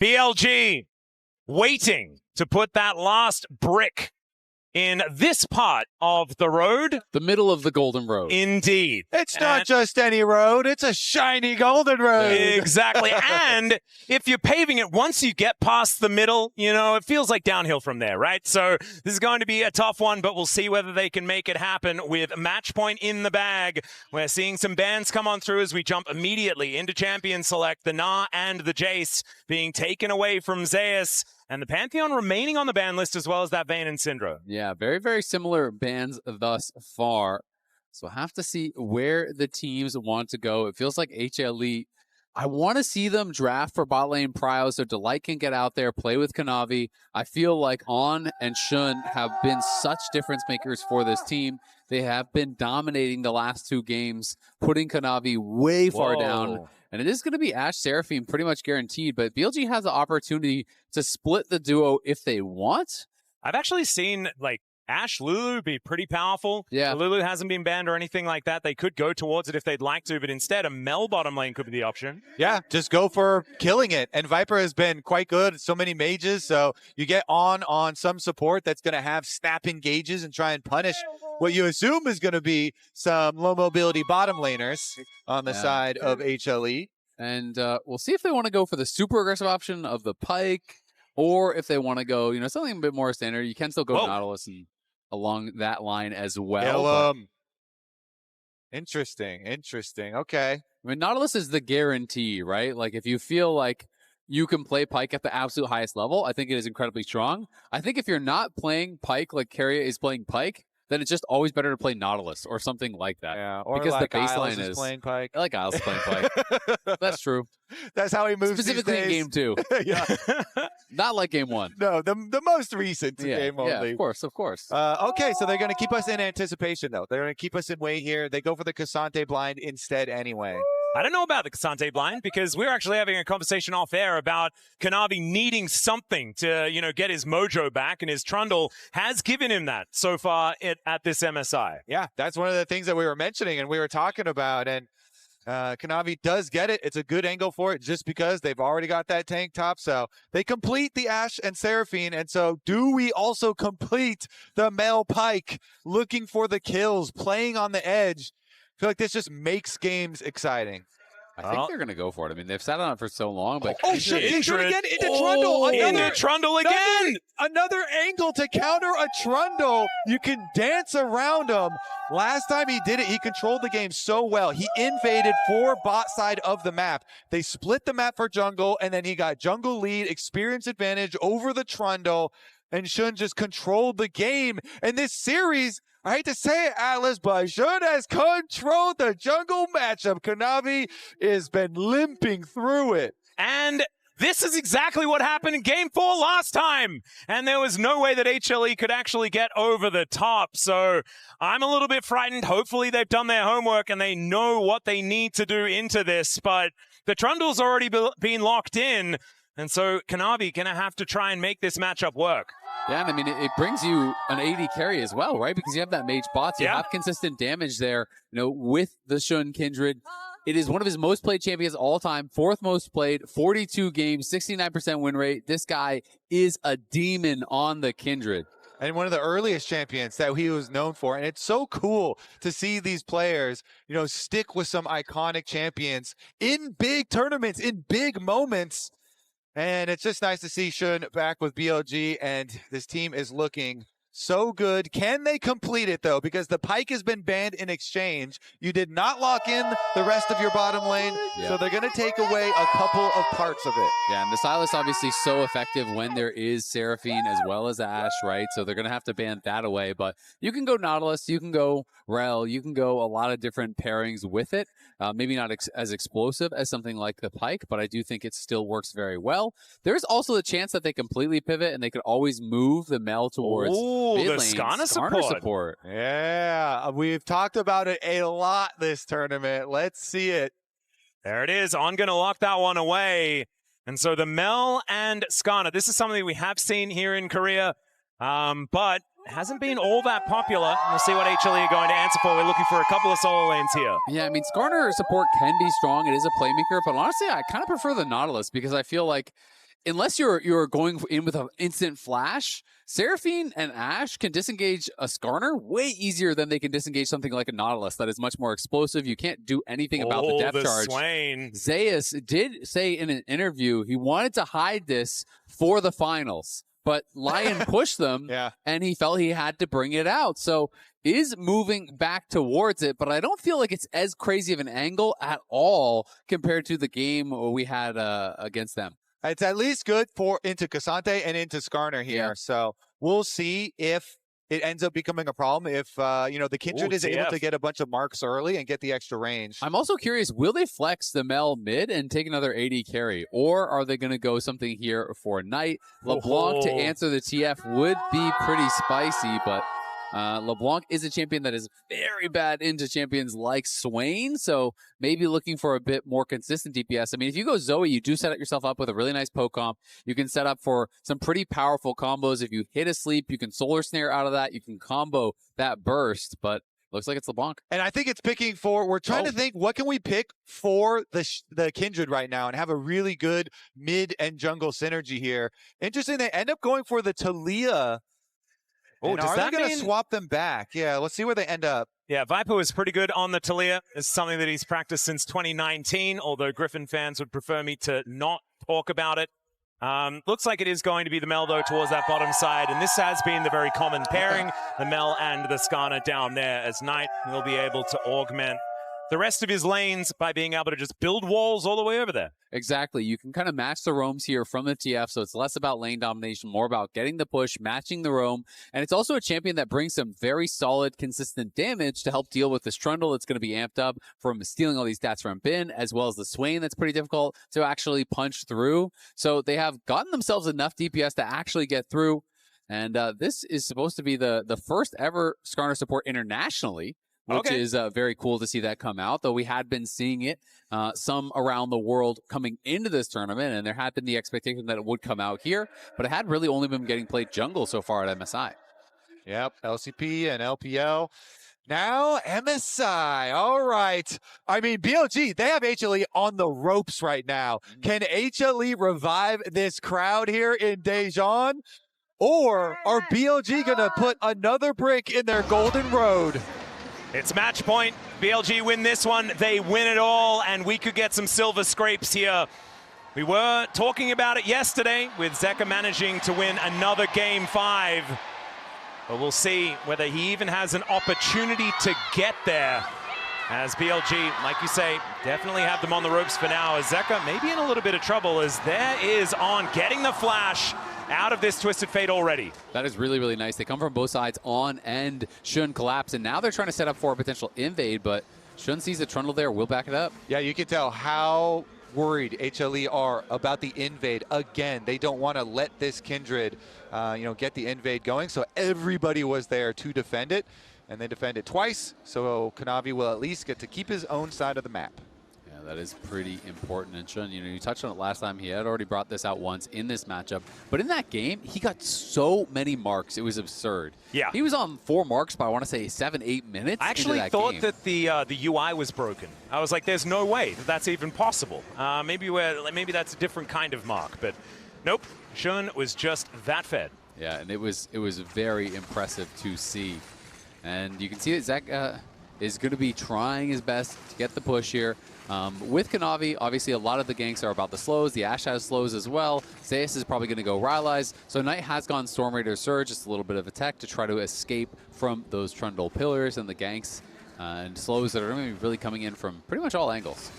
BLG waiting to put that last brick in this part of the road. The middle of the golden road. Indeed. It's not just any road. It's a shiny golden road. Exactly. And if you're paving it, once you get past the middle, you know, it feels like downhill from there, right? So this is going to be a tough one, but we'll see whether they can make it happen with match point in the bag. We're seeing some bans come on through as we jump immediately into champion select. The Na and the Jace being taken away from Zeus. And the Pantheon remaining on the ban list as well as that Vayne and Syndra. Yeah, very, very similar bans thus far. So I have to see where the teams want to go. It feels like HLE, I want to see them draft for bot lane prio so Delight can get out there, play with Kanavi. I feel like On and Shun have been such difference makers for this team. They have been dominating the last two games, putting Kanavi way far down. And it is going to be Ashe Seraphine pretty much guaranteed, but BLG has the opportunity to split the duo if they want. I've actually seen, like, Ashe Lulu be pretty powerful. Yeah. Lulu hasn't been banned or anything like that. They could go towards it if they'd like to, but instead a Mel bottom lane could be the option. Yeah, just go for killing it. And Viper has been quite good. So many mages, so you get on some support that's going to have snap engages and try and punish what you assume is going to be some low mobility bottom laners on the side of HLE. And we'll see if they want to go for the super aggressive option of the Pike, or if they want to go, you know, something a bit more standard. You can still go Nautilus and along that line as well. Interesting. Okay. I mean, Nautilus is the guarantee, right? Like, if you feel like you can play Pike at the absolute highest level, I think it is incredibly strong. I think if you're not playing Pike like Keria is playing Pike, then it's just always better to play Nautilus or something like that. Yeah, or because like the baseline Isles is playing Pike. I like Isles playing Pike. That's true. That's how he moves specifically these days. in game 2. Yeah. Not like game 1. No, the most recent game only. Yeah, of course. Okay, so they're going to keep us in anticipation, though. They're going to keep us in wait here. They go for the Cassante blind instead anyway. I don't know about the Cassante blind because we're actually having a conversation off air about Kanavi needing something to, you know, get his mojo back, and his Trundle has given him that so far at this MSI. Yeah, that's one of the things that we were mentioning and we were talking about, and Kanavi does get it. It's a good angle for it just because they've already got that tank top. So they complete the Ashe and Seraphine. And so do we also complete the Mel Pike looking for the kills, playing on the edge? I feel like this just makes games exciting. I think they're going to go for it. I mean, they've sat on it for so long. But oh, shit. Kindred again into Trundle. Into Trundle again. Another angle to counter a Trundle. You can dance around him. Last time he did it, he controlled the game so well. He invaded for bot side of the map. They split the map for jungle, and then he got jungle lead, experience advantage over the Trundle, and Shun just controlled the game. And this series, I hate to say it, Atlas, but Shun has controlled the jungle matchup. Kanavi has been limping through it. And this is exactly what happened in Game 4 last time. And there was no way that HLE could actually get over the top. So I'm a little bit frightened. Hopefully they've done their homework and they know what they need to do into this. But the Trundle's already been locked in. And so Kanavi going to have to try and make this matchup work. Yeah, and I mean, it brings you an AD carry as well, right? Because you have that mage bots. You have consistent damage there, you know, with the Shun Kindred. It is one of his most played champions all time, 4th most played, 42 games, 69% win rate. This guy is a demon on the Kindred. And one of the earliest champions that he was known for. And it's so cool to see these players, you know, stick with some iconic champions in big tournaments, in big moments. And it's just nice to see Shun back with BLG, and this team is looking so good. Can they complete it, though? Because the Pike has been banned in exchange. You did not lock in the rest of your bottom lane, so they're going to take away a couple of parts of it. Yeah, and the Silas obviously so effective when there is Seraphine as well as Ashe, right? So they're going to have to ban that away. But you can go Nautilus, you can go Rel, you can go a lot of different pairings with it. Maybe not as explosive as something like the Pike, but I do think it still works very well. There's also the chance that they completely pivot and they could always move the Mel towards the Skarner support. Yeah, we've talked about it a lot this tournament. Let's see it. There it is. On going to lock that one away. And so the Mel and Skarner, this is something we have seen here in Korea, but hasn't been all that popular. We'll see what HLE are going to answer for. We're looking for a couple of solo lanes here. Yeah, I mean, Skarner support can be strong. It is a playmaker, but honestly, I kind of prefer the Nautilus because I feel like unless you're going in with an instant flash, Seraphine and Ashe can disengage a Skarner way easier than they can disengage something like a Nautilus that is much more explosive. You can't do anything about the depth charge. Swain. Zeus did say in an interview he wanted to hide this for the finals, but Lion pushed them, and he felt he had to bring it out. So is moving back towards it, but I don't feel like it's as crazy of an angle at all compared to the game we had against them. It's at least good for into Cassante and into Skarner here. Yeah. So we'll see if it ends up becoming a problem. If, the Kindred is able to get a bunch of marks early and get the extra range. I'm also curious, will they flex the Mel mid and take another AD carry? Or are they going to go something here for Knight? LeBlanc to answer the TF would be pretty spicy, but LeBlanc is a champion that is very bad into champions like Swain, so maybe looking for a bit more consistent DPS. I mean, if you go Zoe, you do set yourself up with a really nice poke comp. You can set up for some pretty powerful combos. If you hit a sleep, you can solar snare out of that. You can combo that burst, but looks like it's LeBlanc. And I think it's picking for, we're trying to think, what can we pick for the Kindred right now and have a really good mid and jungle synergy here. Interesting, they end up going for the Taliyah. Oh, are they going to swap them back? Yeah, let's see where they end up. Yeah, Viper was pretty good on the Taliyah. It's something that he's practiced since 2019, although Griffin fans would prefer me to not talk about it. Looks like it is going to be the Mel, though, towards that bottom side, and this has been the very common pairing, the Mel and the Skarner down there, as Knight will be able to augment the rest of his lanes by being able to just build walls all the way over there. Exactly. You can kind of match the roams here from the TF, so it's less about lane domination, more about getting the push, matching the roam, and it's also a champion that brings some very solid, consistent damage to help deal with this Trundle that's going to be amped up from stealing all these stats from Bin, as well as the Swain that's pretty difficult to actually punch through. So they have gotten themselves enough DPS to actually get through, and this is supposed to be the first ever Skarner support internationally, which is very cool to see that come out, though we had been seeing it some around the world coming into this tournament, and there had been the expectation that it would come out here, but it had really only been getting played jungle so far at MSI. Yep, LCP and LPL. Now MSI, all right. I mean, BLG, they have HLE on the ropes right now. Can HLE revive this crowd here in Daejeon? Or are BLG going to put another brick in their golden road? It's match point. BLG win this one. They win it all, and we could get some silver scrapes here. We were talking about it yesterday with Zeka managing to win another Game 5. But we'll see whether he even has an opportunity to get there. As BLG, like you say, definitely have them on the ropes for now. As Zeka maybe in a little bit of trouble, as there is on getting the flash out of this Twisted Fate already. That is really, really nice. They come from both sides on and Shun collapse, and now they're trying to set up for a potential invade, but Shun sees a Trundle there, will back it up. Yeah, you can tell how worried HLE are about the invade. Again, they don't want to let this Kindred, get the invade going, so everybody was there to defend it, and they defended twice, so Kanavi will at least get to keep his own side of the map. That is pretty important. And Shun, you touched on it last time. He had already brought this out once in this matchup. But in that game, he got so many marks. It was absurd. Yeah. He was on 4 marks by, I want to say, 7-8 minutes. I actually thought that the UI was broken. I was like, there's no way that that's even possible. Maybe that's a different kind of mark. But nope, Shun was just that fed. Yeah, and it was very impressive to see. And you can see that Zeka is going to be trying his best to get the push here. With Kanavi, obviously a lot of the ganks are about the slows. The Ashe has slows as well. Zeus is probably going to go Rylai's. So Knight has gone Storm Raider Surge, just a little bit of a tech to try to escape from those Trundle pillars and the ganks and slows that are going to be really coming in from pretty much all angles.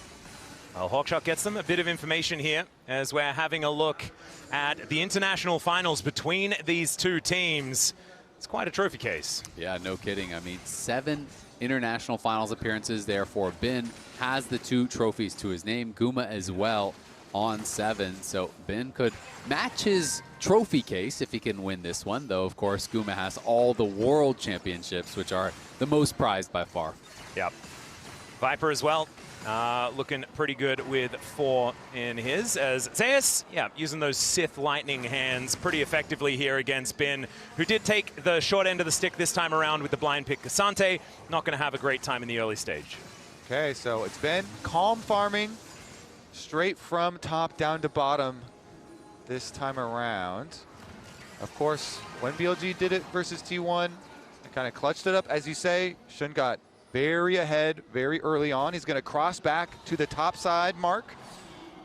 Well, Hawkshot gets them a bit of information here as we're having a look at the international finals between these two teams. It's quite a trophy case. Yeah, no kidding. I mean, 7 international finals appearances there for Bin. Has the 2 trophies to his name. Guma as well on 7. So Bin could match his trophy case if he can win this one. Though, of course, Guma has all the world championships, which are the most prized by far. Yep. Viper as well. Looking pretty good with 4 in his, as Zeus, using those Sith lightning hands pretty effectively here against Bin, who did take the short end of the stick this time around with the blind pick Cassante. Not going to have a great time in the early stage. Okay, so it's been calm farming, straight from top down to bottom. this time around. Of course, when BLG did it versus T1, it kind of clutched it up. As you say, Shun got very ahead very early on. He's going to cross back to the top side mark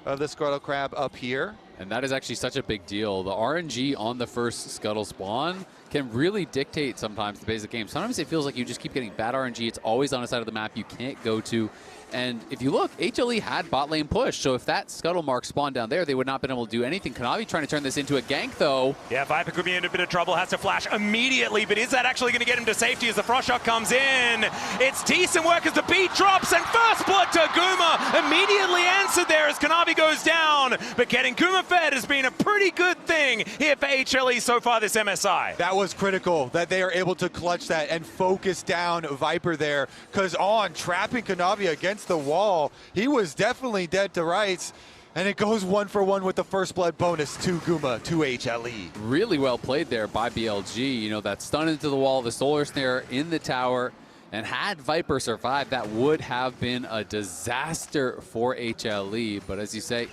of the Scuttle Crab up here. And that is actually such a big deal. The RNG on the first Scuttle spawn can really dictate sometimes the basic game. Sometimes it feels like you just keep getting bad RNG. It's always on a side of the map you can't go to. And if you look, HLE had bot lane push, so if that Scuttle mark spawned down there, they would not have been able to do anything. Kanavi trying to turn this into a gank, though. Yeah, Viper could be in a bit of trouble, has to flash immediately, but is that actually going to get him to safety as the Frost Shot comes in? It's decent work as the beat drops, and first blood to Guma, immediately answered there as Kanavi goes down, but getting Guma fed has been a pretty good thing here for HLE so far this MSI. That was critical, that they are able to clutch that and focus down Viper there, because on trapping Kanavi against the wall, he was definitely dead to rights, and it goes 1-for-1 with the first blood bonus to Guma, to HLE. Really well played there by BLG. You know, that stun into the wall, the solar snare in the tower, and had Viper survived, that would have been a disaster for HLE. But as you say,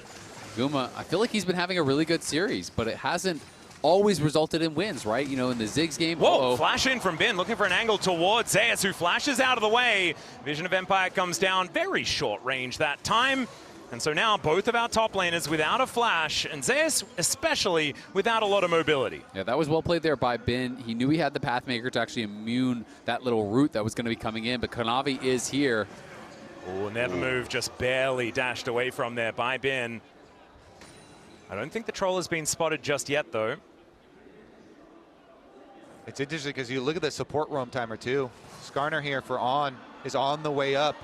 Guma, I feel like he's been having a really good series, but it hasn't always resulted in wins, right? You know, in the Ziggs game. Whoa, flash in from Bin, looking for an angle towards Zeus, who flashes out of the way. Vision of Empire comes down, very short range that time. And so now both of our top laners without a flash, and Zeus especially without a lot of mobility. Yeah, that was well played there by Bin. He knew he had the Pathmaker to actually immune that little route that was going to be coming in, but Kanavi is here. Oh, Never Move just barely dashed away from there by Bin. I don't think the troll has been spotted just yet, though. It's interesting because you look at the support roam timer too. Skarner here for On is on the way up.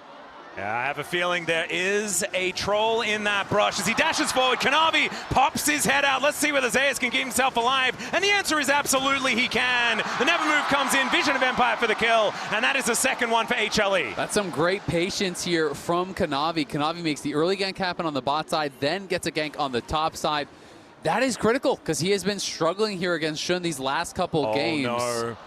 Yeah, I have a feeling there is a troll in that brush as he dashes forward. Kanavi pops his head out. Let's see whether Zeus can keep himself alive. And the answer is absolutely he can. The Never Move comes in. Vision of Empire for the kill. And that is the second one for HLE. That's some great patience here from Kanavi. Kanavi makes the early gank happen on the bot side, then gets a gank on the top side. That is critical because he has been struggling here against Shun these last couple games. No.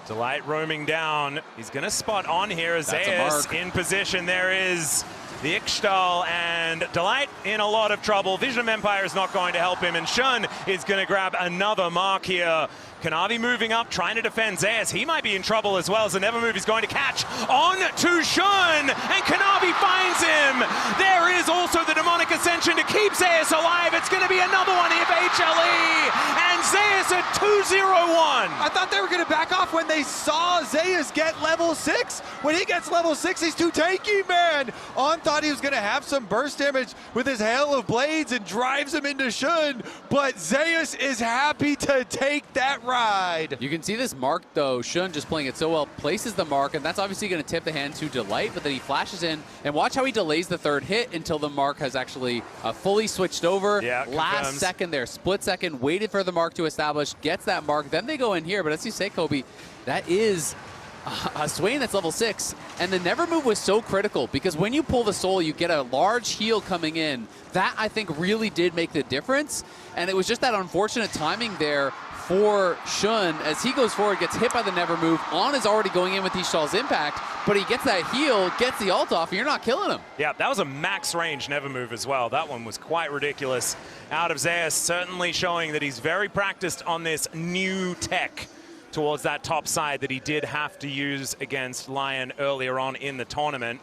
Delight roaming down. He's going to spot On here as Zeus in position. There is the Ixtal, and Delight in a lot of trouble. Vision of Empire is not going to help him, and Shun is going to grab another mark here. Kanavi moving up, trying to defend Zeus. He might be in trouble as well, as the Never Move is going to catch on to Shun, and Kanavi finds him. There is also the Demonic Ascension to keep Zeus alive. It's going to be another one here for HLE, and Zeus at 2-0-1. I thought they were going to back off when they saw Zeus get level 6. When he gets level 6, he's too tanky, man. On thought he was going to have some burst damage with his Hail of Blades and drives him into Shun, but Zeus is happy to take that ride. You can see this mark, though. Shun just playing it so well, places the mark, and that's obviously going to tip the hand to Delight, but then he flashes in, and watch how he delays the third hit until the mark has actually fully switched over. Yeah, last second there, split second, waited for the mark to establish, gets that mark, then they go in here, but as you say, Kobe, that is a Swain that's level 6, and the Never Move was so critical because when you pull the soul, you get a large heal coming in. That, I think, really did make the difference, and it was just that unfortunate timing there for Shun as he goes forward, gets hit by the Never Move. On is already going in with Ishal's impact, but he gets that heal, gets the ult off, and you're not killing him. Yeah, that was a max range Never Move as well. That one was quite ridiculous. Out of Zeus, certainly showing that he's very practiced on this new tech towards that top side that he did have to use against Lion earlier on in the tournament.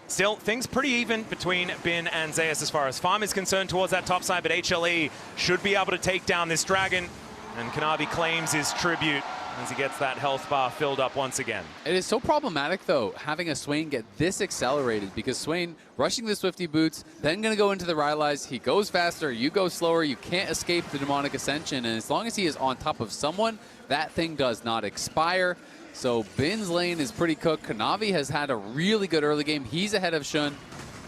Still, things pretty even between Bin and Zeus as far as farm is concerned towards that top side, but HLE should be able to take down this dragon, and Kanavi claims his tribute as he gets that health bar filled up once again. It is so problematic, though, having a Swain get this accelerated, because Swain rushing the Swifty boots, then going to go into the Rylai's. He goes faster, you go slower, you can't escape the Demonic Ascension, and as long as he is on top of someone, that thing does not expire. So Bin's lane is pretty cooked. Kanavi has had a really good early game. He's ahead of Shun.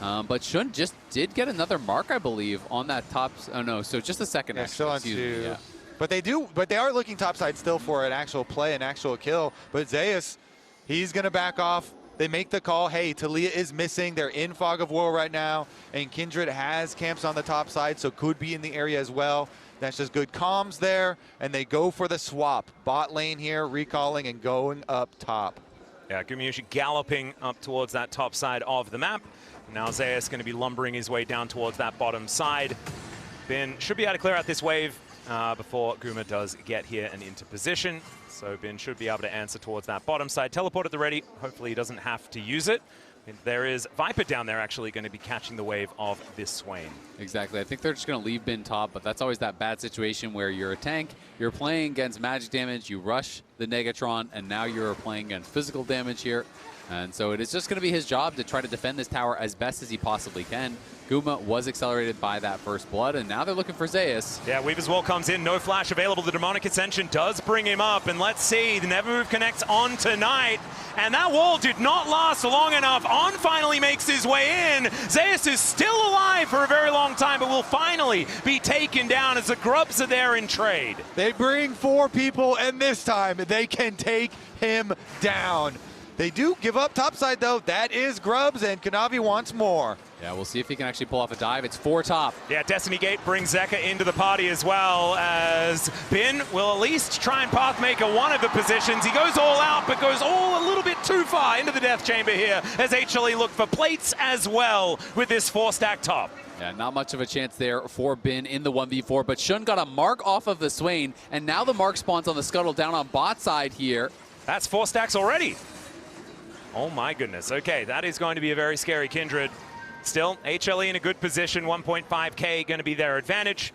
But Shun just did get another mark, I believe, on that top. Oh, no, so just a second. Yeah, still on excuse 2. me, yeah. But they are looking topside still for an actual play, an actual kill. But Zeus, he's going to back off. They make the call. Hey, Taliyah is missing. They're in Fog of War right now. And Kindred has camps on the top side, so could be in the area as well. That's just good comms there. And they go for the swap. Bot lane here, recalling and going up top. Yeah, Gumayusi galloping up towards that top side of the map. Now Zeus going to be lumbering his way down towards that bottom side. Bin should be able to clear out this wave before Guma does get here and into position. So Bin should be able to answer towards that bottom side. Teleport at the ready. Hopefully he doesn't have to use it. And there is Viper down there actually going to be catching the wave of this Swain. Exactly. I think they're just going to leave Bin top, but that's always that bad situation where you're a tank, you're playing against magic damage, you rush the Negatron, and now you're playing against physical damage here. And so it is just going to be his job to try to defend this tower as best as he possibly can. Guma was accelerated by that first blood, and now they're looking for Zeus. Yeah, Weaver's Wall comes in, no flash available. The Demonic Ascension does bring him up, and let's see, the Never Move connects on tonight, and that wall did not last long enough. On finally makes his way in. Zeus is still alive for a very long time, but will finally be taken down as the Grubs are there in trade. They bring 4 people, and this time they can take him down. They do give up topside, though. That is Grubs, and Kanavi wants more. Yeah, we'll see if he can actually pull off a dive. It's 4 top. Yeah, Destiny Gate brings Zeka into the party as well, as Bin will at least try and pathmaker one of the positions. He goes all out, but goes all a little bit too far into the death chamber here, as HLE look for plates as well with this 4-stack top. Yeah, not much of a chance there for Bin in the 1v4, but Shun got a mark off of the Swain, and now the mark spawns on the Scuttle down on bot side here. That's 4 stacks already. Oh my goodness. Okay, that is going to be a very scary Kindred. Still, HLE in a good position. 1.5k going to be their advantage,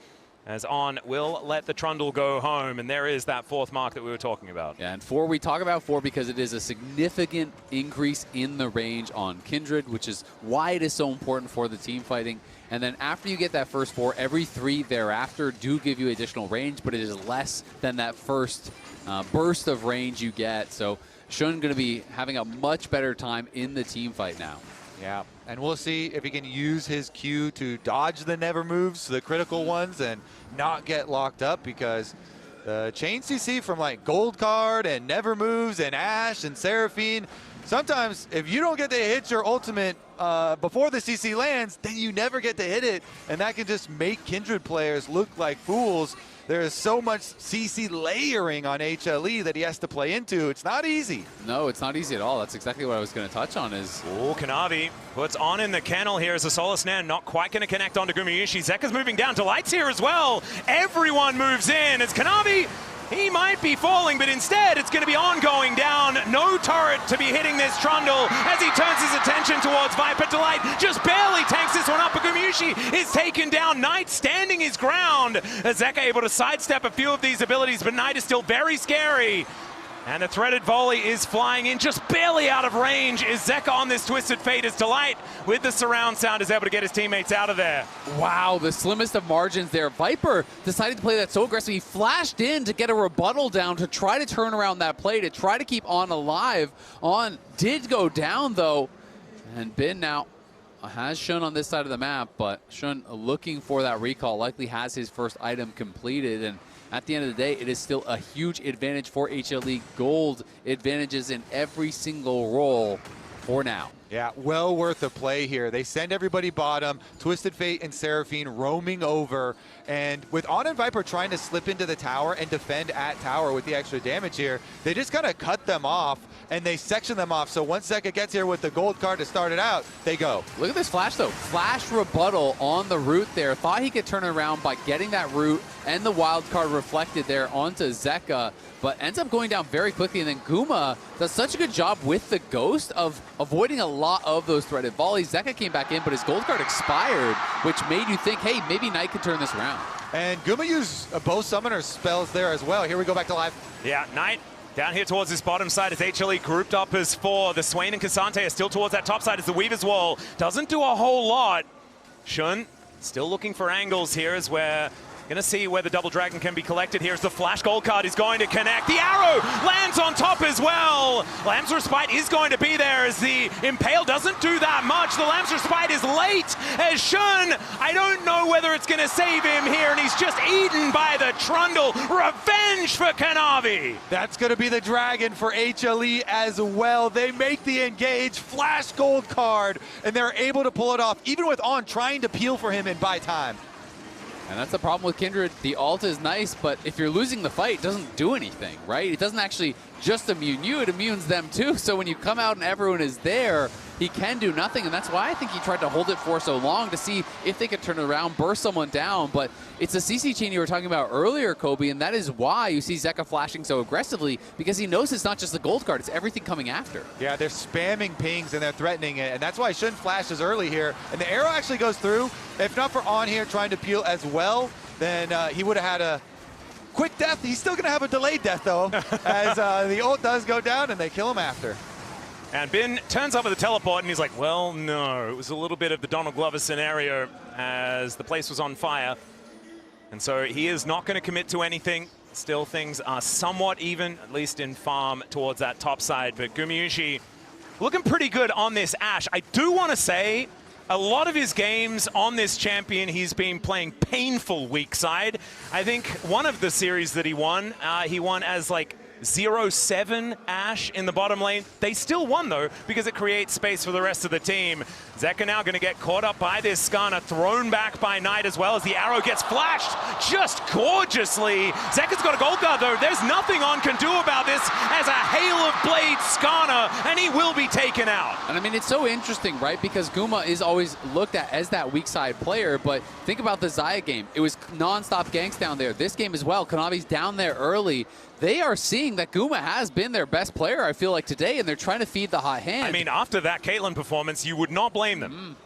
as On will let the Trundle go home. And there is that 4th mark that we were talking about. Yeah, and 4, we talk about 4 because it is a significant increase in the range on Kindred, which is why it is so important for the team fighting. And then after you get that first 4, every 3 thereafter do give you additional range, but it is less than that first burst of range you get. So Shun going to be having a much better time in the team fight now. Yeah, and we'll see if he can use his Q to dodge the never moves, the critical ones, and not get locked up, because the chain CC from like Gold Card and never moves and Ashe and Seraphine, sometimes if you don't get to hit your ultimate before the CC lands, then you never get to hit it, and that can just make Kindred players look like fools. There is so much CC layering on HLE that he has to play into. It's not easy. No, it's not easy at all. That's exactly what I was going to touch on is... Oh, Kanavi puts On in the kennel here as a Solar Snare, not quite going to connect onto Gumayusi. Zeka's moving down to Lights here as well. Everyone moves in as Kanavi, he might be falling, but instead it's going to be On going down. No turret to be hitting this Trundle as he turns his attention towards Viper. Delight just barely tanks this one up, but Gumayusi is taken down. Knight standing his ground. Zeka able to sidestep a few of these abilities, but Knight is still very scary. And the threaded volley is flying in, just barely out of range. Is Zeka on this Twisted Fate as Delight, with the surround sound, is able to get his teammates out of there. Wow, the slimmest of margins there. Viper decided to play that so aggressive. He flashed in to get a rebuttal down to try to turn around that play, to try to keep On alive. On did go down, though. And Bin now has Shun on this side of the map, but Shun looking for that recall, likely has his first item completed. And at the end of the day, it is still a huge advantage for HLE. Gold advantages in every single role for now. Yeah, well worth a play here. They send everybody bottom, Twisted Fate and Seraphine roaming over, and with On and Viper trying to slip into the tower and defend at tower with the extra damage here, they just kind of cut them off and they section them off. So once Zeka gets here with the gold card to start it out, they go. Look at this flash though. Flash rebuttal on the root there. Thought he could turn it around by getting that root and the wild card reflected there onto Zeka, but ends up going down very quickly. And then Guma does such a good job with the Ghost of avoiding a lot of those threaded volleys. Zeka came back in, but his gold card expired, which made you think, hey, maybe Knight could turn this around. And Guma used both summoner spells there as well. Here we go back to live. Yeah, Knight down here towards this bottom side as HLE grouped up as 4. The Swain and Cassante are still towards that top side as the Weaver's Wall doesn't do a whole lot. Shun still looking for angles here as we're going to see where the Double Dragon can be collected. Here's the Flash Gold card is going to connect. The arrow lands on top as well. Lamb's Respite is going to be there as the Impale doesn't do that much. The Lamb's Respite is late as Shun, I don't know whether it's going to save him here, and he's just eaten by the Trundle. Revenge for Kanavi. That's going to be the Dragon for HLE as well. They make the engage, Flash Gold card, and they're able to pull it off, even with On trying to peel for him and buy time. And that's the problem with Kindred. The ult is nice, but if you're losing the fight, it doesn't do anything, right? It doesn't actually just immune you, it immunes them too. So when you come out and everyone is there, he can do nothing, and that's why I think he tried to hold it for so long to see if they could turn it around, burst someone down. But it's a CC chain you were talking about earlier, Kobe, and that is why you see Zeka flashing so aggressively, because he knows it's not just the gold card, it's everything coming after. Yeah, they're spamming pings and they're threatening it, and that's why Shun flashes early here. And the arrow actually goes through. If not for On here trying to peel as well, then he would have had a quick death. He's still going to have a delayed death, though, as the ult does go down and they kill him after. And Bin turns up with a teleport, and he's like, well, no. It was a little bit of the Donald Glover scenario as the place was on fire. And so he is not going to commit to anything. Still, things are somewhat even, at least in farm towards that top side. But Gumayusi looking pretty good on this Ashe. I do want to say, a lot of his games on this champion, he's been playing painful weak side. I think one of the series that he won as like 0-7 Ashe in the bottom lane. They still won, though, because it creates space for the rest of the team. Zeka now going to get caught up by this Skarner, thrown back by Knight as well as the arrow gets flashed just gorgeously. Zeka's got a gold guard, though. There's nothing On can do about this as a hail of blades Skarner, and he will be taken out. And I mean, it's so interesting, right? Because Guma is always looked at as that weak side player, but think about the Xayah game. It was non-stop ganks down there. This game as well. Kanavi's down there early. They are seeing that Guma has been their best player, I feel like, today, and they're trying to feed the hot hand. I mean, after that Caitlyn performance, you would not blame them.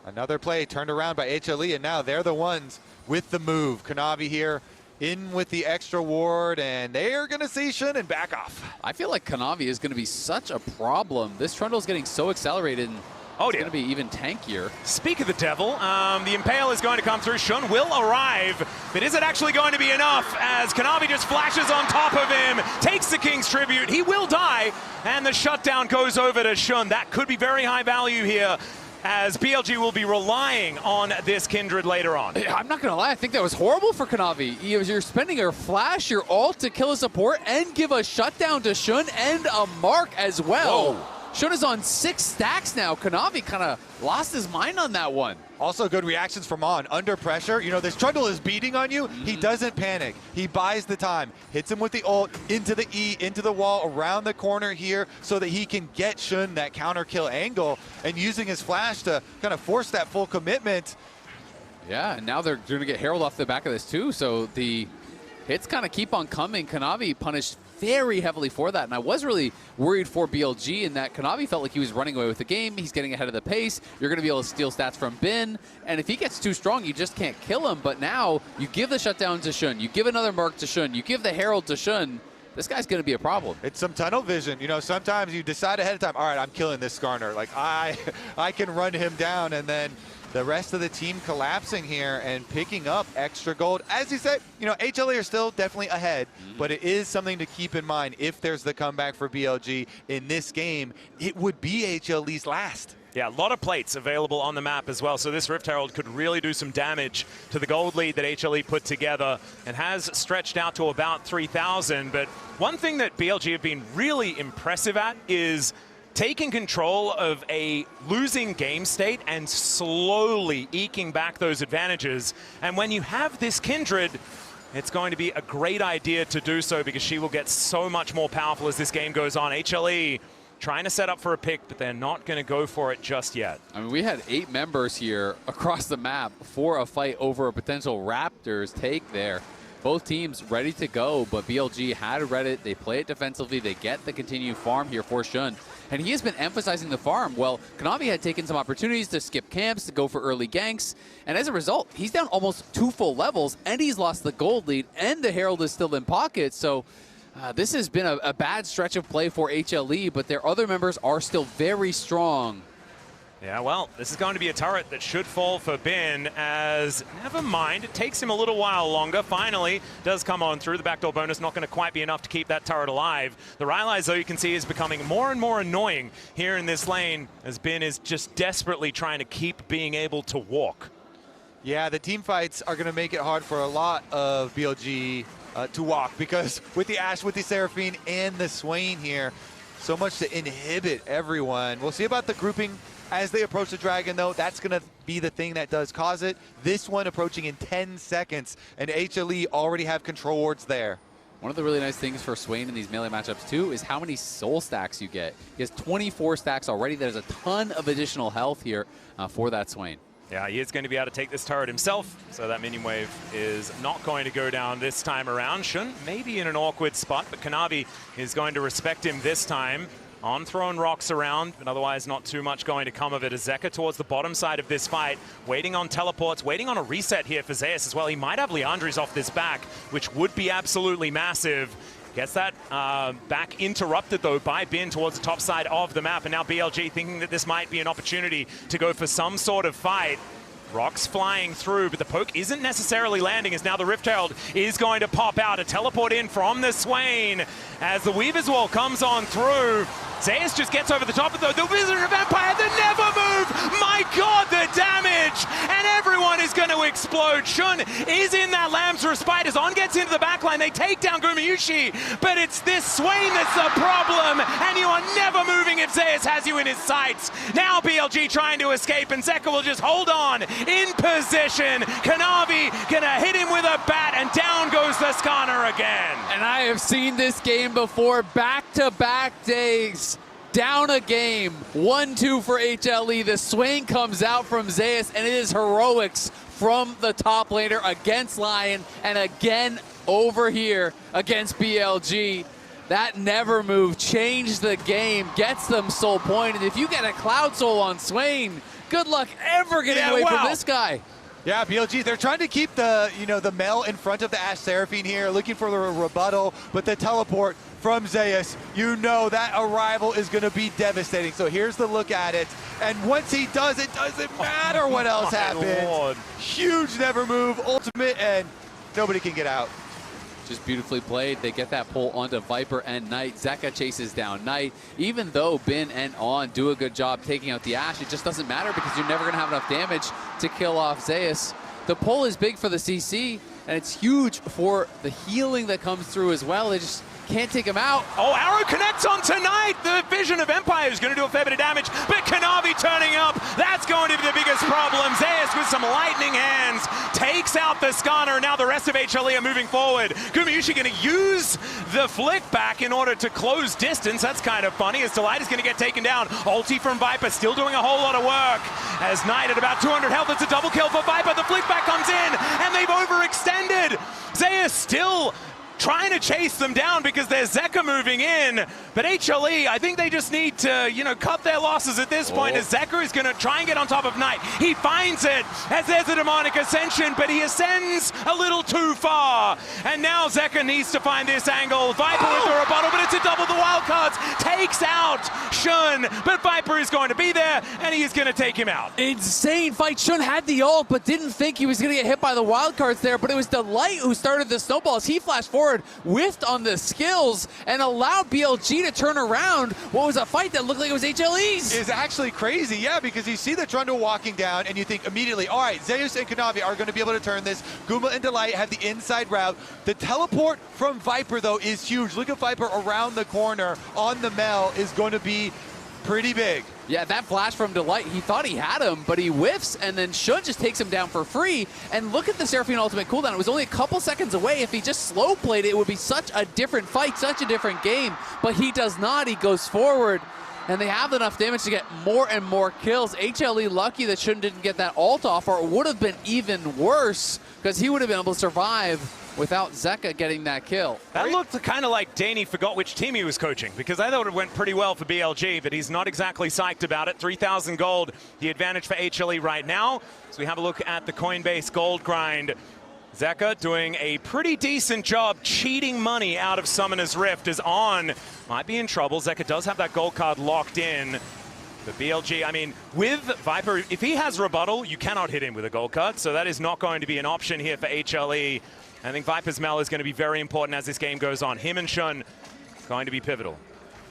Another play turned around by HLE, and now they're the ones with the move. Kanavi here in with the extra ward, and they are going to see Shun and back off. I feel like Kanavi is going to be such a problem. This Trundle is getting so accelerated, and oh, it's going to be even tankier. Speak of the devil, the Impale is going to come through. Shun will arrive, but is it actually going to be enough as Kanavi just flashes on top of him, takes the King's Tribute. He will die, and the shutdown goes over to Shun. That could be very high value here, as BLG will be relying on this Kindred later on. I'm not going to lie, I think that was horrible for Kanavi. You're spending your flash, your ult to kill a support, and give a shutdown to Shun and a mark as well. Whoa. Shun is on 6 stacks now. Kanavi kind of lost his mind on that one. Also good reactions from On. Under pressure, you know, this Trundle is beating on you. He doesn't panic. He buys the time. Hits him with the ult, into the E, into the wall, around the corner here, so that he can get Shun that counter kill angle, and using his flash to kind of force that full commitment. Yeah, and now they're going to get Herald off the back of this too, so the hits kind of keep on coming. Kanavi punished very heavily for that, and I was really worried for BLG in that Kanavi felt like he was running away with the game. He's getting ahead of the pace. You're going to be able to steal stats from Bin, and if he gets too strong, you just can't kill him. But now you give the shutdown to Shun, you give another mark to Shun, you give the Herald to Shun. This guy's going to be a problem. It's some tunnel vision. You know, sometimes you decide ahead of time, all right, I'm killing this Skarner. Like, I can run him down, and then the rest of the team collapsing here and picking up extra gold. As you said, you know, HLE are still definitely ahead, but it is something to keep in mind. If there's the comeback for BLG in this game, it would be HLE's last. Yeah, a lot of plates available on the map as well, so this Rift Herald could really do some damage to the gold lead that HLE put together and has stretched out to about 3,000. But one thing that BLG have been really impressive at is taking control of a losing game state and slowly eking back those advantages. And when you have this Kindred, it's going to be a great idea to do so, because she will get so much more powerful as this game goes on. HLE trying to set up for a pick, but they're not going to go for it just yet. I mean, we had 8 members here across the map for a fight over a potential Raptors take there. Both teams ready to go, but BLG had read it. They play it defensively. They get the continued farm here for Shun. And he has been emphasizing the farm. Well, Kanavi had taken some opportunities to skip camps, to go for early ganks. And as a result, he's down almost 2 full levels, and he's lost the gold lead, and the Herald is still in pocket. So this has been a bad stretch of play for HLE, but their other members are still very strong. Yeah, well, this is going to be a turret that should fall for Bin, as, never mind, it takes him a little while longer. Finally, does come on through. The backdoor bonus not going to quite be enough to keep that turret alive. The Rylai's, though, you can see, is becoming more and more annoying here in this lane, as Bin is just desperately trying to keep being able to walk. Yeah, the team fights are going to make it hard for a lot of BLG to walk, because with the Ashe, with the Seraphine, and the Swain here, so much to inhibit everyone. We'll see about the grouping as they approach the Dragon, though. That's going to be the thing that does cause it. This one approaching in 10 seconds, and HLE already have control wards there. One of the really nice things for Swain in these melee matchups too is how many soul stacks you get. He has 24 stacks already. There's a ton of additional health here for that Swain. Yeah, he is going to be able to take this turret himself, so that minion wave is not going to go down this time around. Shun may be in an awkward spot, but Kanavi is going to respect him this time. On throwing rocks around, but otherwise not too much going to come of it. As Zeka towards the bottom side of this fight, waiting on teleports, waiting on a reset here for Zeus as well. He might have Leandri's off this back, which would be absolutely massive. Gets that back interrupted, though, by Bin towards the top side of the map. And now BLG thinking that this might be an opportunity to go for some sort of fight. Rocks flying through, but the poke isn't necessarily landing, as now the Rift Herald is going to pop out. A teleport in from the Swain as the Weaver's Wall comes on through. Zeus just gets over the top of the Wizard of Empire, the never move! My God, the damage! And everyone is going to explode. Shun is in that Lamb's Respite as On gets into the backline. They take down Gumayusi, but it's this Swain that's the problem, and you are never moving if Zeus has you in his sights. Now BLG trying to escape, and Zeka will just hold on in position. Kanavi gonna hit him with a bat, and down goes the Skarner again. And I have seen this game before, back-to-back days. Down a game, 1-2 for HLE. The Swain comes out from Zeus, and it is heroics from the top laner against Lion, and again over here against BLG. That never move changed the game, gets them soul point, and if you get a Cloud Soul on Swain, good luck ever getting away from this guy. Yeah, BLG, they're trying to keep the, the Mel in front of the Ashe Seraphine here, looking for the rebuttal, but the teleport from Zeus, that arrival is going to be devastating. So here's the look at it, and once he does, it doesn't matter what else happens. Lord. Huge never move, ultimate, and nobody can get out. Just beautifully played. They get that pull onto Viper and Knight. Zeka chases down Knight. Even though Bin and On do a good job taking out the Ashe, it just doesn't matter because you're never going to have enough damage to kill off Zeus. The pull is big for the CC, and it's huge for the healing that comes through as well. They just can't take him out. Oh, arrow connects on tonight. The Vision of Empire is going to do a fair bit of damage, but Kanavi turning up, that's going to be the biggest problem. Zeus with some lightning hands takes out the Skarner. Now the rest of HLE are moving forward. Gumayusi going to use the flick back in order to close distance. That's kind of funny, as Taliyah is going to get taken down. Ulti from Viper still doing a whole lot of work. As Knight at about 200 health, it's a double kill for Viper. The flick back comes in, and they've overextended. Zeus still trying to chase them down because there's Zeka moving in. But HLE, I think they just need to, cut their losses at this point, as Zeka is going to try and get on top of Knight. He finds it as there's a demonic ascension, but he ascends a little too far. And now Zeka needs to find this angle. Viper with the rebuttal, but it's a double. The wildcards takes out Shun, but Viper is going to be there, and he is going to take him out. Insane fight. Shun had the ult, but didn't think he was going to get hit by the wildcards there, but it was Delight who started the snowballs. He flashed forward, whiffed on the skills, and allowed BLG to turn around what was a fight that looked like it was HLE's. Is actually crazy, yeah, because you see the Trundle walking down, and you think immediately, all right, Zeus and Kanavi are going to be able to turn this. Guma and Delight have the inside route. The teleport from Viper, though, is huge. Look at Viper around the corner on the Mel is going to be pretty big. Yeah, that flash from Delight, he thought he had him, but he whiffs, and then Shun just takes him down for free. And look at the Seraphine ultimate cooldown. It was only a couple seconds away. If he just slow played it, it would be such a different fight, such a different game. But he does not. He goes forward, and they have enough damage to get more and more kills. HLE lucky that Shun didn't get that ult off, or it would have been even worse, because he would have been able to survive without Zeka getting that kill. That looked kind of like Danny forgot which team he was coaching, because I thought it went pretty well for BLG, but he's not exactly psyched about it. 3,000 gold, the advantage for HLE right now. So we have a look at the Coinbase gold grind. Zeka doing a pretty decent job cheating money out of Summoner's Rift, as On might be in trouble. Zeka does have that gold card locked in. The BLG, I mean, with Viper, if he has rebuttal, you cannot hit him with a gold card, so that is not going to be an option here for HLE. I think Viper's Mel is going to be very important as this game goes on. Him and Shun going to be pivotal.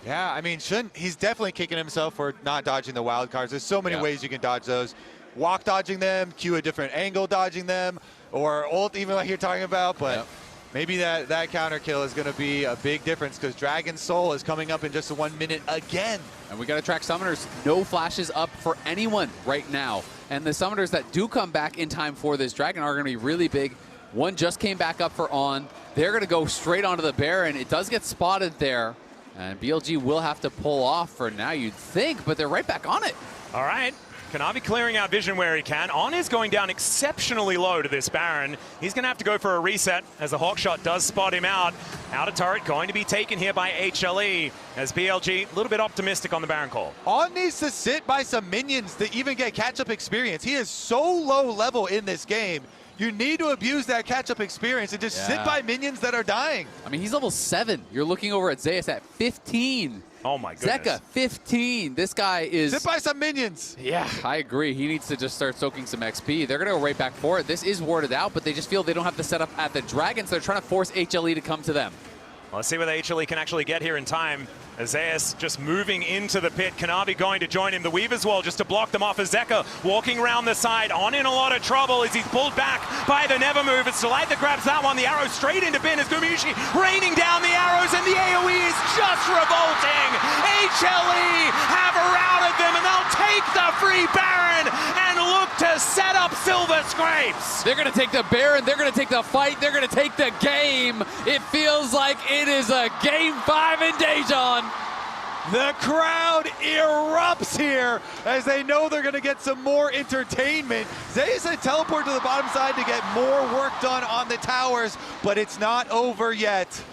Yeah, I mean, Shun, he's definitely kicking himself for not dodging the wild cards. There's so many ways you can dodge those. Walk dodging them, Q a different angle dodging them, or ult even like you're talking about, but maybe that counter kill is going to be a big difference, because Dragon's Soul is coming up in just 1 minute again. And we got to track summoners. No flashes up for anyone right now. And the summoners that do come back in time for this dragon are going to be really big One just came back up for On. They're going to go straight onto the Baron. It does get spotted there. And BLG will have to pull off for now, you'd think, but they're right back on it. All right. Kanavi clearing out vision where he can. On is going down exceptionally low to this Baron. He's going to have to go for a reset as the Hawkshot does spot him out. Outer turret going to be taken here by HLE as BLG a little bit optimistic on the Baron call. On needs to sit by some minions to even get catch-up experience. He is so low level in this game. You need to abuse that catch-up experience and just sit by minions that are dying. I mean, he's level 7. You're looking over at Zeus at 15. Oh my goodness. Zeka, 15. This guy is... Sit by some minions. Yeah, I agree. He needs to just start soaking some XP. They're going to go right back for it. This is warded out, but they just feel they don't have the setup at the Dragon, so they're trying to force HLE to come to them. Well, let's see whether HLE can actually get here in time. Zeus just moving into the pit. Kanavi going to join him. The Weaver's Wall just to block them off as Zeka walking around the side. On in a lot of trouble as he's pulled back by the Never Move. It's Taliyah that grabs that one. The arrow straight into Bin as Gumayusi raining down the arrows, and the AoE is just revolting. HLE have routed them, and they'll take the free Baron and look to set up Silver Scrapes. They're going to take the Baron. They're going to take the fight. They're going to take the game. It feels like it is a Game 5 in Daejeon. The crowd erupts here as they know they're going to get some more entertainment. Zeus had teleport to the bottom side to get more work done on the towers, but it's not over yet.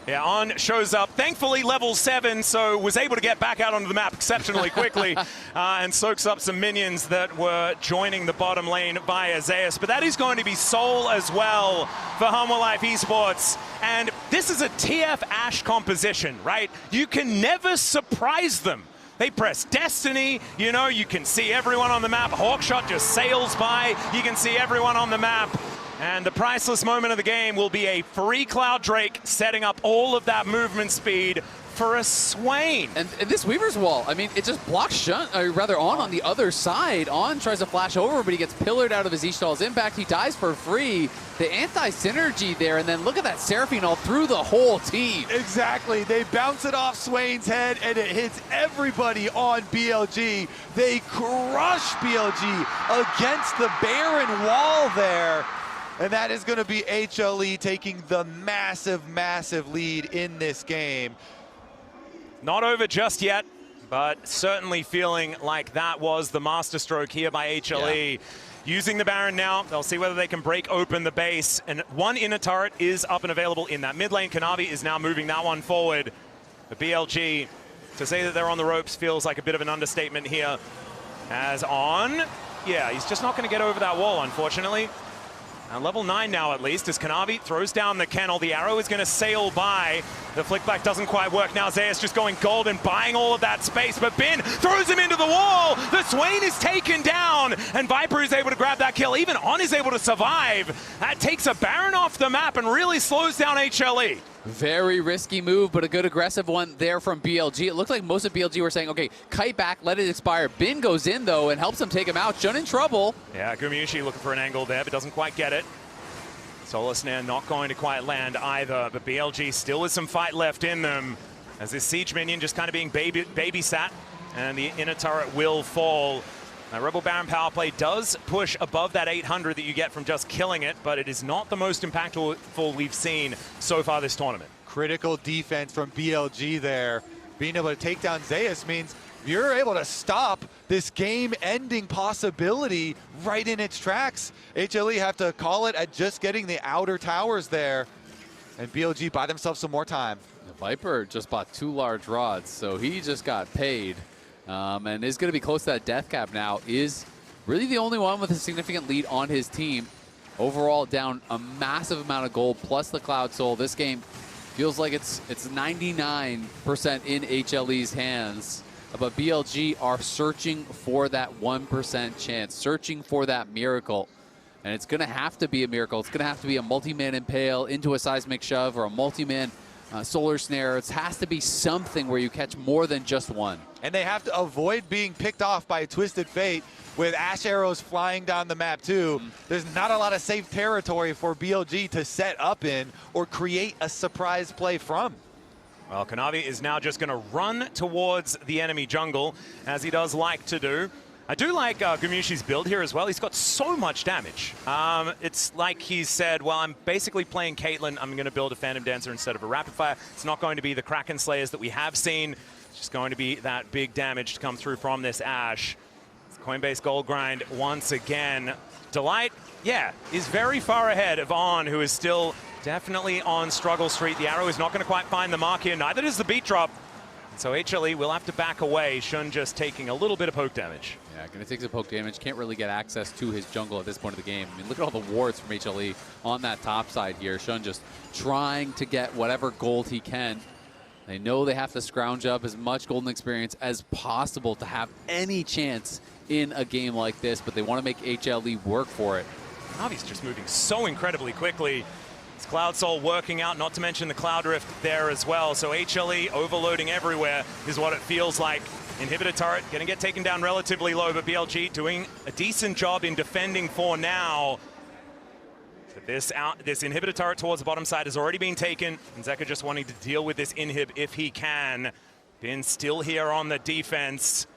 Yeah, On shows up, thankfully level 7, so was able to get back out onto the map exceptionally quickly and soaks up some minions that were joining the bottom lane via Zeus. But that is going to be Soul as well for Hanwha Life eSports. And this is a TF Ashe composition, right? You can never surprise them. They press Destiny, you know, you can see everyone on the map. Hawkshot just sails by, you can see everyone on the map. And the priceless moment of the game will be a free Cloud Drake setting up all of that movement speed for a Swain. And this Weaver's Wall, I mean, it just blocks On the other side. On tries to flash over, but he gets pillared out of his Ishtal's impact. He dies for free. The anti-synergy there, and then look at that Seraphine all through the whole team. Exactly. They bounce it off Swain's head, and it hits everybody on BLG. They crush BLG against the Baron wall there. And that is going to be HLE taking the massive, massive lead in this game. Not over just yet, but certainly feeling like that was the masterstroke here by HLE. Yeah. Using the Baron now, they'll see whether they can break open the base. And one inner turret is up and available in that mid lane. Kanavi is now moving that one forward. The BLG, to say that they're on the ropes feels like a bit of an understatement here. As On, yeah, he's just not going to get over that wall, unfortunately. Level 9 now at least, as Kanavi throws down the kennel. The arrow is going to sail by. The flick back doesn't quite work. Now Zeus just going golden, buying all of that space, but Bin throws him into the wall. The Swain is taken down, and Viper is able to grab that kill. Even On is able to survive. That takes a Baron off the map and really slows down HLE. Very risky move, but a good aggressive one there from BLG. It looked like most of BLG were saying, okay, kite back, let it expire. Bin goes in, though, and helps him take him out. Shun in trouble. Yeah, Gumayusi looking for an angle there, but doesn't quite get it. Solar Snare not going to quite land either, but BLG still has some fight left in them as this Siege minion just kind of being babysat, and the inner turret will fall. Now, Rebel Baron power play does push above that 800 that you get from just killing it, but it is not the most impactful we've seen so far this tournament. Critical defense from BLG there. Being able to take down Zeus means you're able to stop this game-ending possibility right in its tracks. HLE have to call it at just getting the outer towers there, and BLG buy themselves some more time. The Viper just bought 2 large rods, so he just got paid. And is going to be close to that death cap now. Is really the only one with a significant lead on his team. Overall, down a massive amount of gold plus the Cloud Soul. This game feels like it's 99% in HLE's hands. But BLG are searching for that 1% chance, searching for that miracle. And it's going to have to be a miracle. It's going to have to be a multi-man impale into a seismic shove or a multi-man solar snare. It has to be something where you catch more than just one. And they have to avoid being picked off by a Twisted Fate with Ashe arrows flying down the map too. There's not a lot of safe territory for BLG to set up in or create a surprise play from. Well, Kanavi is now just going to run towards the enemy jungle, as he does like to do. I do like Gumayusi's build here as well. He's got so much damage. It's like he said, well, I'm basically playing Caitlyn. I'm going to build a Phantom Dancer instead of a Rapid Fire. It's not going to be the Kraken Slayers that we have seen. It's just going to be that big damage to come through from this Ashe. Coinbase Gold Grind once again. Delight, yeah, is very far ahead of On, who is still definitely on struggle street. The arrow is not going to quite find the mark here. Neither does the beat drop. So HLE will have to back away. Shun just taking a little bit of poke damage. Yeah, going to take some poke damage. Can't really get access to his jungle at this point of the game. I mean, look at all the wards from HLE on that top side here. Shun just trying to get whatever gold he can. They know they have to scrounge up as much golden experience as possible to have any chance in a game like this, but they want to make HLE work for it. Kanavi's just moving so incredibly quickly. It's Cloud Soul working out, not to mention the Cloud Rift there as well. So HLE overloading everywhere is what it feels like. Inhibitor turret going to get taken down relatively low, but BLG doing a decent job in defending for now. But this inhibitor turret towards the bottom side has already been taken, and Zeka just wanting to deal with this inhib if he can. Bin still here on the defense,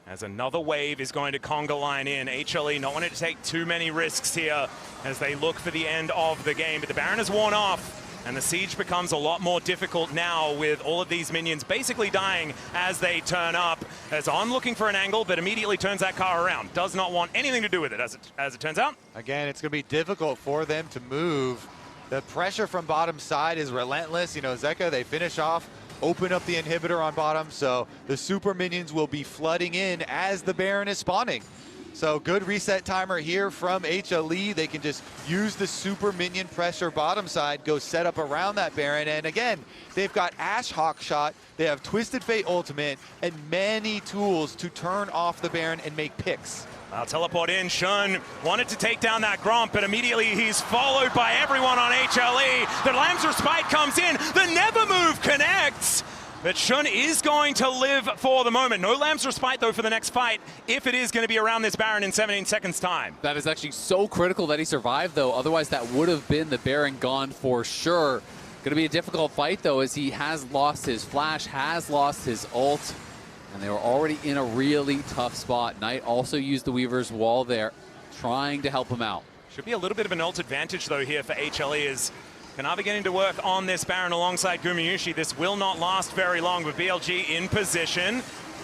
as another wave is going to conga line in. HLE not wanting to take too many risks here as they look for the end of the game, but the Baron has worn off, and the siege becomes a lot more difficult now with all of these minions basically dying as they turn up. As On looking for an angle, but immediately turns that car around. Does not want anything to do with it, as it turns out. Again, it's going to be difficult for them to move. The pressure from bottom side is relentless. You know, Zeka, they finish off, open up the inhibitor on bottom, so the super minions will be flooding in as the Baron is spawning. So good reset timer here from HLE. They can just use the super minion pressure bottom side, go set up around that Baron. And again, they've got Ashe Hawkshot, they have Twisted Fate Ultimate, and many tools to turn off the Baron and make picks. I'll teleport in. Shun wanted to take down that Gromp, but immediately he's followed by everyone on HLE. The Lamb's Respite comes in. The Never Move connects. But Shun is going to live for the moment. No Lamb's Respite, though, for the next fight, if it is going to be around this Baron in 17 seconds' time. That is actually so critical that he survived, though. Otherwise, that would have been the Baron gone for sure. Going to be a difficult fight, though, as he has lost his flash, has lost his ult, and they were already in a really tough spot. Knight also used the Weaver's Wall there, trying to help him out. Should be a little bit of an ult advantage, though, here for HLE as Kanavi getting to work on this Baron alongside Gumayusi. This will not last very long, with BLG in position.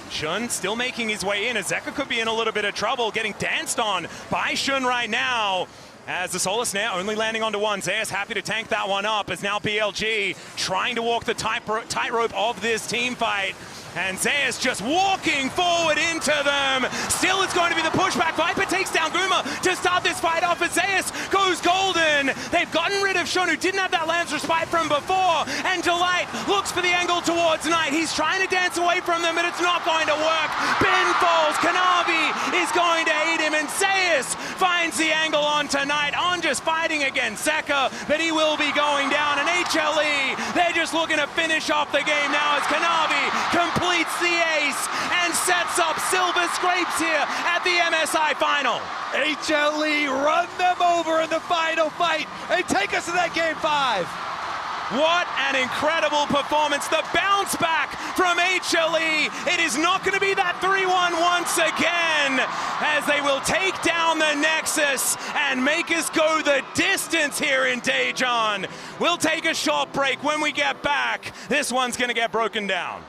Shun still making his way in, as Zeka could be in a little bit of trouble, getting danced on by Shun right now. As the Solar Snare only landing onto one. Zeus happy to tank that one up, as now BLG trying to walk the tightrope of this team fight. And Zeus just walking forward into them. Still, it's going to be the pushback. Viper takes down Guma to start this fight off, as Zeus goes golden. They've gotten rid of Shun, who didn't have that Lamb's Respite from before. And Delight looks for the angle towards Knight. He's trying to dance away from them, but it's not going to work. Ben falls. Kanavi is going to aid him, and Zeus finds the angle onto Knight. On just fighting against Zeka, but he will be going down. And HLE, they're just looking to finish off the game now, as Kanavi completes the ace and sets up Silver Scrapes here at the MSI final. HLE run them over in the final fight and take us to that game 5. What an incredible performance. The bounce back from HLE. It is not going to be that 3-1 once again, as they will take down the Nexus and make us go the distance here in Daejeon. We'll take a short break. When we get back, this one's going to get broken down.